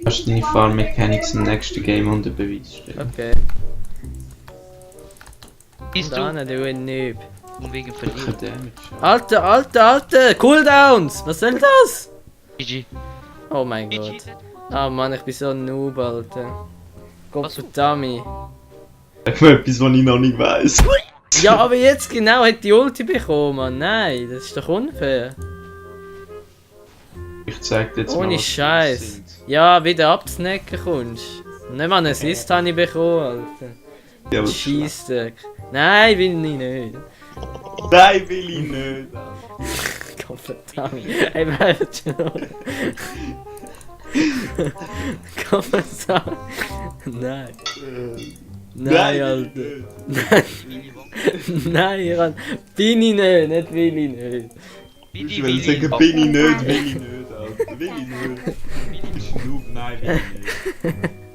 kannst deine Farm Mechanics im nächsten Game unter Beweis stellen. Okay. Bist Und du? dann, du ein Noob. Und wegen Kein verlieren. Damage. Alter! Cooldowns! Was soll das? GG. Oh mein GG. Gott. Ah Mann, ich bin so ein Noob, Alter. Gottverdammt. Sag mir etwas, was ich noch nicht weiss. Ja, aber jetzt genau hat die Ulti bekommen, Mann. Nein, das ist doch unfair. Ich zeig dir jetzt mal, Ohne was die Scheiß. sind. Ja, wieder absnacken kommst. Nicht mal einen Assist habe ich bekommen, Alter. Ja, aber Scheissdreck. Nein, will ich nicht. nein, will ich nicht. Gottverdammt. Ey, bleib schon. Gottverdammt. Nein. Nein, Alter. Nein, Iran. Bin ich nicht will ich nicht. Ich will sagen, bin ich nicht, will ich nicht, Alter. Will ich nicht. Bist du Noob? Nein, will ich nicht.